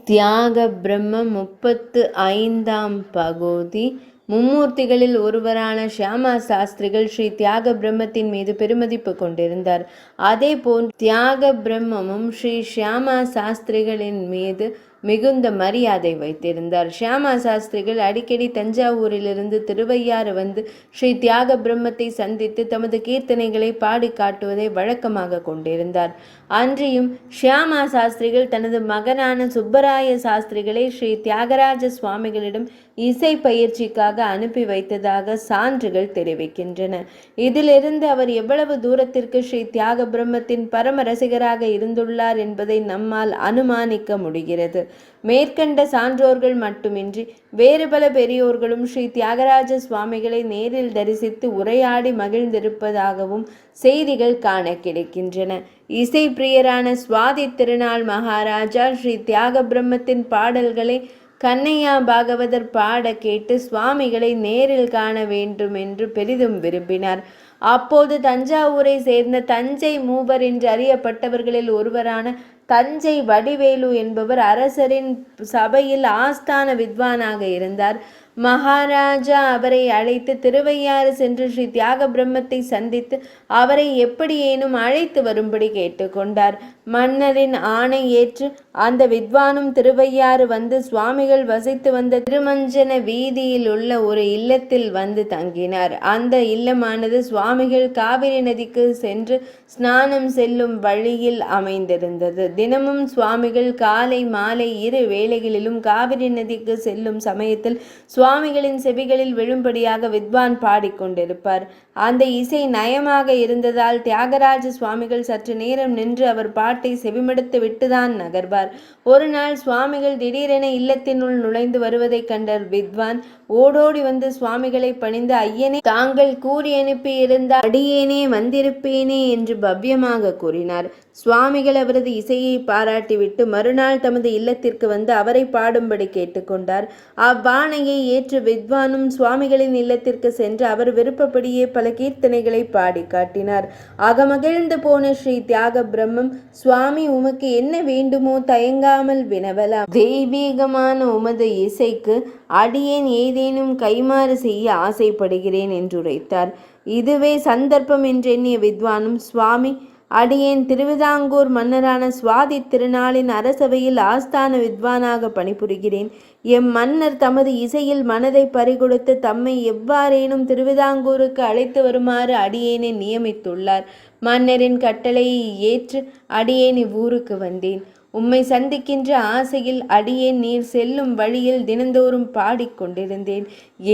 தியாக பிரம்மம் 35ஆம் பகுதி. மும்மூர்த்திகளில் ஒருவரான ஷியாமா சாஸ்திரிகள் ஸ்ரீ தியாக பிரம்மத்தின் மீது பெருமதிப்பு கொண்டிருந்தார். அதேபோல் தியாக பிரம்மமும் ஸ்ரீ ஷியாமா சாஸ்திரிகளின் மீது மிகுந்த மரியாதை வைத்திருந்தார். ஷியாமா சாஸ்திரிகள் அடிக்கடி தஞ்சாவூரிலிருந்து திருவையாறு வந்து ஸ்ரீ தியாக பிரம்மத்தை சந்தித்து தமது கீர்த்தனைகளை பாடி காட்டுவதை வழக்கமாக கொண்டிருந்தார். அன்றியும் ஷியாமா சாஸ்திரிகள் தனது மகனான சுப்பராய சாஸ்திரிகளை ஸ்ரீ தியாகராஜ சுவாமிகளிடம் இசை பயிற்சிக்காக அனுப்பி வைத்ததாக சான்றுகள் தெரிவிக்கின்றன. இதிலிருந்து அவர் எவ்வளவு தூரத்திற்கு ஸ்ரீ தியாக பிரம்மத்தின் பரம ரசிகராக இருந்துள்ளார் என்பதை நம்மால் அனுமானிக்க முடிகிறது. மேற்கண்ட சான்றோர்கள் மட்டுமின்றி வேறு பல பெரியோர்களும் ஸ்ரீ தியாகராஜ சுவாமிகளை நேரில் தரிசித்து உரையாடி மகிழ்ந்திருப்பதாகவும் செய்திகள் காண கிடைக்கின்றன. இசை பிரியரான சுவாதி திருநாள் மகாராஜா ஸ்ரீ தியாக பிரம்மத்தின் பாடல்களை கண்ணையா பாகவதர் பாட கேட்டு சுவாமிகளை நேரில் காண வேண்டும் என்று பெரிதும் விரும்பினார். அப்போது தஞ்சாவூரை சேர்ந்த தஞ்சை மூவர் என்று அறியப்பட்டவர்களில் ஒருவரான தஞ்சை வடிவேலு என்பவர் அரசரின் சபையில் ஆஸ்தான வித்வானாக இருந்தார். மகாராஜா அவரை அழைத்து திருவையாறு சென்று ஸ்ரீ தியாக பிரம்மத்தை சந்தித்து அவரை எப்படியேனும் அழைத்து வரும்படி கேட்டுக்கொண்டார். மன்னரின் ஆணை ஏற்று அந்த வித்வானும் திருவையாறு வந்து சுவாமிகள் வசித்து வந்த திருமஞ்சன வீதியில் உள்ள ஒரு இல்லத்தில் வந்து தங்கினார். அந்த இல்லமானது சுவாமிகள் காவிரி நதிக்கு சென்று ஸ்நானம் செல்லும் வழியில் அமைந்திருந்தது. தினமும் சுவாமிகள் காலை மாலை இரு வேளைகளிலும் காவிரி நதிக்கு செல்லும் சமயத்தில் சுவாமிகளின் செவிகளில் விழும்படியாக வித்வான் பாடிக்கொண்டிருப்பார். அந்த இசை நயமாக இருந்ததால் தியாகராஜ சுவாமிகள் சற்று நேரம் நின்று அவர் பாட்டை செவிமடுத்து விட்டுதான் நகர்வார். ஒரு நாள் சுவாமிகள் திடீரென இல்லத்தினுள் நுழைந்து வருவதை கண்ட வித்வான் ஓடோடி வந்து சுவாமிகளை பணிந்து, ஐயனே, தாங்கள் கூறி அனுப்பி இருந்த அடியேனே வந்திருப்பேனே என்று பவ்யமாக கூறினார். சுவாமிகள் அவரது இசையை பாராட்டிவிட்டு மறுநாள் தமது இல்லத்திற்கு வந்து அவரை பாடும்படி கேட்டுக்கொண்டார். அவ்வாணையை ஏற்று வித்வானும் சுவாமிகளின் இல்லத்திற்கு சென்று அவர் விருப்பப்படியே பல கீர்த்தனைகளை பாடி காட்டினார். அகமகிழ்ந்து போன ஸ்ரீ தியாக பிரம்மம், சுவாமி, உமக்கு என்ன வேண்டுமோ தயங்காமல் வினவலாம். தெய்வீகமான உமது இசைக்கு அடியேன் ஏதேனும் கைமாறு செய்ய ஆசைப்படுகிறேன் என்று உரைத்தார். இதுவே சந்தர்ப்பம் என்றெண்ணிய வித்வானும், சுவாமி, அடியேன் திருவிதாங்கூர் மன்னரான சுவாதி திருநாளின் அரசவையில் ஆஸ்தான வித்வானாக பணிபுரிகிறேன். எம் மன்னர் தமது இசையில் மனதை பறிகொடுத்து தம்மை எவ்வாறேனும் திருவிதாங்கூருக்கு அழைத்து வருமாறு அடியேனை நியமித்துள்ளார். மன்னரின் கட்டளையை ஏற்று அடியேன் இவ்வூருக்கு வந்தேன். உம்மை சந்திக்கின்ற ஆசையில் அடியேன் நீர் செல்லும் வழியில் தினந்தோறும் பாடிக்கொண்டிருந்தேன்.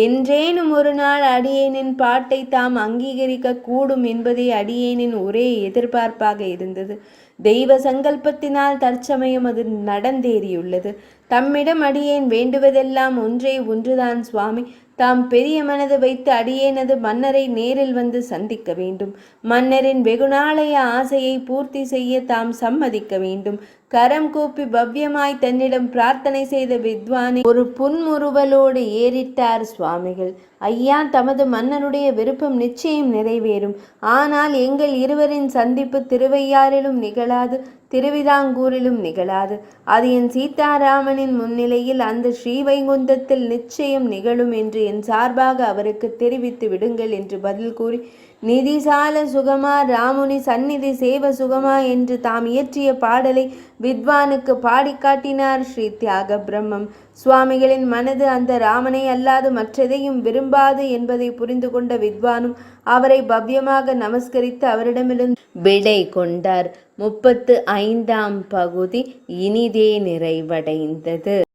என்றேனும் ஒரு நாள் அடியேனின் பாட்டை தாம் அங்கீகரிக்க கூடும் என்பதே அடியேனின் ஒரே எதிர்பார்ப்பாக இருந்தது. தெய்வ சங்கல்பத்தினால் தற்சமயம் அது நடந்தேறியுள்ளது. தம்மிடம் அடியேன் வேண்டுவதெல்லாம் ஒன்றே ஒன்றுதான் சுவாமி. தாம் பெரிய மனது வைத்து அடியேனது மன்னரை நேரில் வந்து சந்திக்க வேண்டும். மன்னரின் வெகுநாளைய ஆசையை பூர்த்தி செய்ய தாம் சம்மதிக்க வேண்டும். கரம் கூப்பி பவ்யமாய் தன்னிடம் பிரார்த்தனை செய்த வித்வானை ஒரு புன்முறுவலோடு ஏறிட்டார் சுவாமிகள். ஐயா, தமது மன்னருடைய விருப்பம் நிச்சயம் நிறைவேறும். ஆனால் எங்கள் இருவரின் சந்திப்பு திருவையாறிலும் நிகழாது, திருவிதாங்கூரிலும் நிகழாது. அது என் சீதாராமனின் முன்னிலையில் அந்த ஸ்ரீவைகுந்தத்தில் நிச்சயம் நிகழும் என்று என் சார்பாக அவருக்கு தெரிவித்து விடுங்கள் என்று பதில் கூறி, நிதிசால சுகமா ராமுனி சந்நிதி சேவ சுகமா என்று தாம் இயற்றிய பாடலை வித்வானுக்கு பாடி காட்டினார் ஸ்ரீ தியாக பிரம்மம். சுவாமிகளின் மனது அந்த ராமனை அல்லாது மற்றெதையும் விரும்பாது என்பதை புரிந்து கொண்ட வித்வானும் அவரை பவ்யமாக நமஸ்கரித்து அவரிடமிருந்து விடை கொண்டார். 35ஆம் பகுதி இனிதே நிறைவடைந்தது.